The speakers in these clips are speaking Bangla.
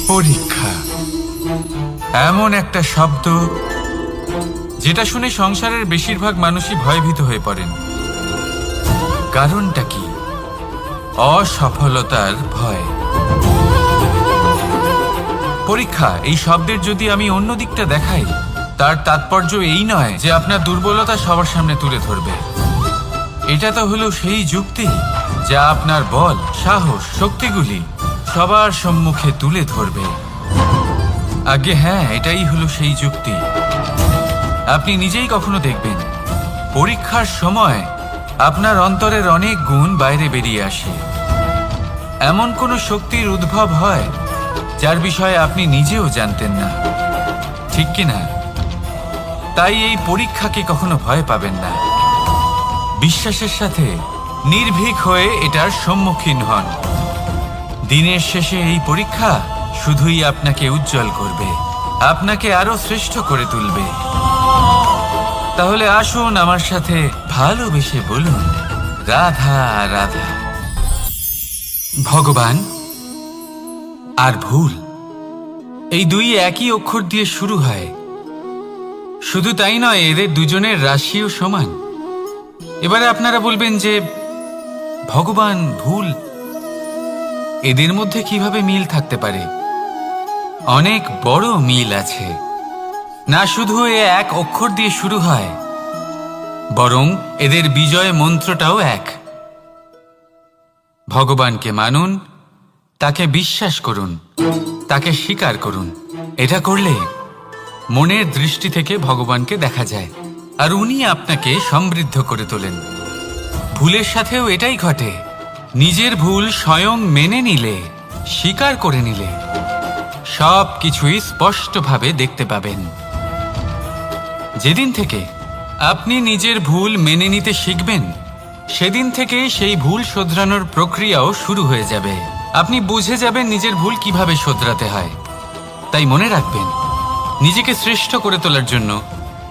পরীক্ষা এমন একটা শব্দ যেটা শুনে সংসারের বেশিরভাগ মানুষই ভয়ভীত হয়ে পড়েন। কারণটা কি? অসফলতার ভয়। পরীক্ষা এই শব্দের যদি আমি অন্য দিকটা দেখাই, তার তাৎপর্য এই নয় যে আপনার দুর্বলতা সবার সামনে তুলে ধরবে। এটা তো হলো সেই যুক্তি যা আপনার বল, সাহস, শক্তিগুলি সবার সম্মুখে তুলে ধরবে। আগে হ্যাঁ, এটাই হলো সেই যুক্তি। আপনি নিজেই কখনো দেখবেন পরীক্ষার সময় আপনার অন্তরের অনেক গুণ বাইরে বেরিয়ে আসে। এমন কোনো শক্তির উদ্ভব হয় যার বিষয়ে আপনি নিজেও জানতেন না, ঠিক কিনা? তাই এই পরীক্ষাকে কখনো ভয় পাবেন না। বিশ্বাসের সাথে নির্ভীক হয়ে এটার সম্মুখীন হন। দিনের শেষে এই পরীক্ষা শুধুই আপনাকে উজ্জ্বল করবে, আপনাকে আরো শ্রেষ্ঠ করে তুলবে। তাহলে আসুন আমার সাথে ভালোবেসে বলুন, রাধা রাধা। ভগবান আর ভুল, এই দুই একই অক্ষর দিয়ে শুরু হয়। শুধু তাই নয়, এদের দুজনের রাশিও সমান। এবারে আপনারা বলবেন যে ভগবান, ভুল, এদের মধ্যে কিভাবে মিল থাকতে পারে? অনেক বড় মিল আছে। না শুধু এ এক অক্ষর দিয়ে শুরু হয়, বরং এদের বিজয় মন্ত্রটাও এক। ভগবানকে মানুন, তাকে বিশ্বাস করুন, তাকে স্বীকার করুন। এটা করলে মনের দৃষ্টি থেকে ভগবানকে দেখা যায়, আর উনি আপনাকে সমৃদ্ধ করে তোলেন। ভুলের সাথেও এটাই ঘটে। নিজের ভুল স্বয়ং মেনে নিলে, স্বীকার করে নিলে সব কিছুই স্পষ্টভাবে দেখতে পাবেন। যেদিন থেকে আপনি নিজের ভুল মেনে নিতে শিখবেন, সেদিন থেকে সেই ভুল শোধরানোর প্রক্রিয়াও শুরু হয়ে যাবে। আপনি বুঝে যাবেন নিজের ভুল কিভাবে শোধরাতে হয়। তাই মনে রাখবেন, নিজেকে শ্রেষ্ঠ করে তোলার জন্য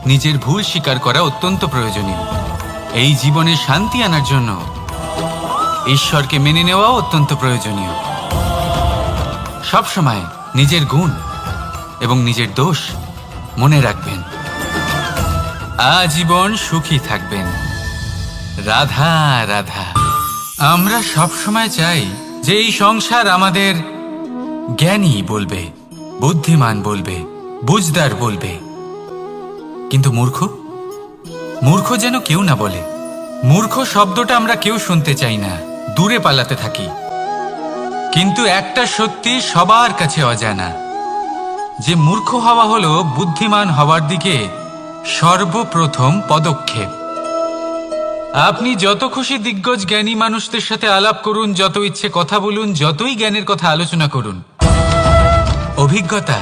নিজের ভুল স্বীকার করা অত্যন্ত প্রয়োজনীয়। এই জীবনে শান্তি আনার জন্য ঈশ্বরকে মেনে নেওয়াও অত্যন্ত প্রয়োজনীয়। সবসময় নিজের গুণ এবং নিজের দোষ মনে রাখবেন। আজীবন সুখী থাকবেন। রাধা রাধা। আমরা সবসময় চাই যে এই সংসার আমাদের জ্ঞানী বলবে, বুদ্ধিমান বলবে, বুঝদার বলবে। কিন্তু মূর্খ, মূর্খ যেন কেউ না বলে। মূর্খ শব্দটা আমরা কেউ শুনতে চাই না, দূরে পালাতে থাকি। কিন্তু একটা সত্যি সবার কাছে অজানা, যে মূর্খ হওয়া হলো বুদ্ধিমান হওয়ার দিকে সর্বপ্রথম পদক্ষেপ। আপনি যত খুশি দিগ্গজ জ্ঞানী মানুষদের সাথে আলাপ করুন, যত ইচ্ছে কথা বলুন, যতই জ্ঞানের কথা আলোচনা করুন, অভিজ্ঞতা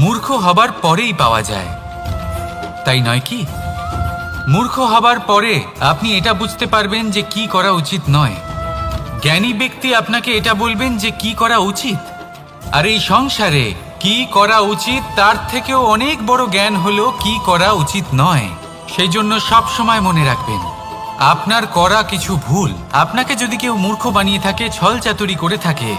মূর্খ হবার পরেই পাওয়া যায়, তাই নয় কি? মূর্খ হবার পরে আপনি এটা বুঝতে পারবেন যে কি করা উচিত নয়। জ্ঞানী ব্যক্তি আপনাকে এটা বলবেন যে কি করা উচিত। আর এই সংসারে কি করা উচিত তার থেকেও অনেক বড় জ্ঞান হলো কি করা উচিত নয়। সেই জন্য সব সময় মনে রাখবেন, আপনার করা কিছু ভুল আপনাকে যদি কেউ মূর্খ বানিয়ে থাকে, ছল চাতুরি করে থাকে,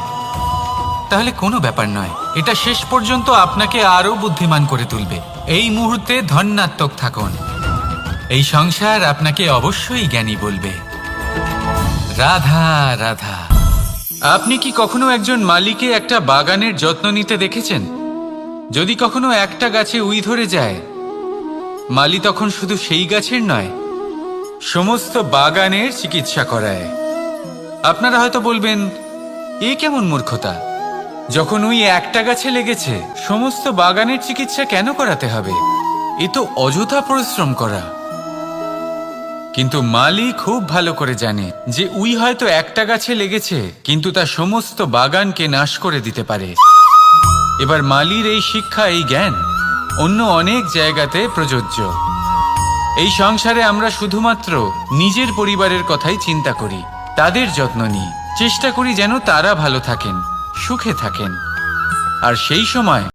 তাহলে কোনো ব্যাপার নয়। এটা শেষ পর্যন্ত আপনাকে আরো বুদ্ধিমান করে তুলবে। এই মুহূর্তে ধন্যাত্মক থাকুন। এই সংসার আপনাকে অবশ্যই জ্ঞানী বলবে। রাধা রাধা। আপনি কি কখনো একজন মালিকে একটা বাগানের যত্ন নিতে দেখেছেন? যদি কখনো একটা গাছে উই ধরে যায়, মালি তখন শুধু সেই গাছের নয়, সমস্ত বাগানের চিকিৎসা করায়। আপনারা হয়তো বলবেন, এ কেমন মূর্খতা? যখন উই একটা গাছে লেগেছে, সমস্ত বাগানের চিকিৎসা কেন করাতে হবে? এ তো অযথা পরিশ্রম করা। কিন্তু মালি খুব ভালো করে জানে যে উই হয়তো একটা গাছে লেগেছে, কিন্তু তা সমস্ত বাগানকে নাশ করে দিতে পারে। এবার মালির এই শিক্ষা, এই জ্ঞান অন্য অনেক জায়গাতে প্রযোজ্য। এই সংসারে আমরা শুধুমাত্র নিজের পরিবারের কথাই চিন্তা করি, তাদের যত্ন নিই, চেষ্টা করি যেন তারা ভালো থাকেন, সুখে থাকেন। আর সেই সময়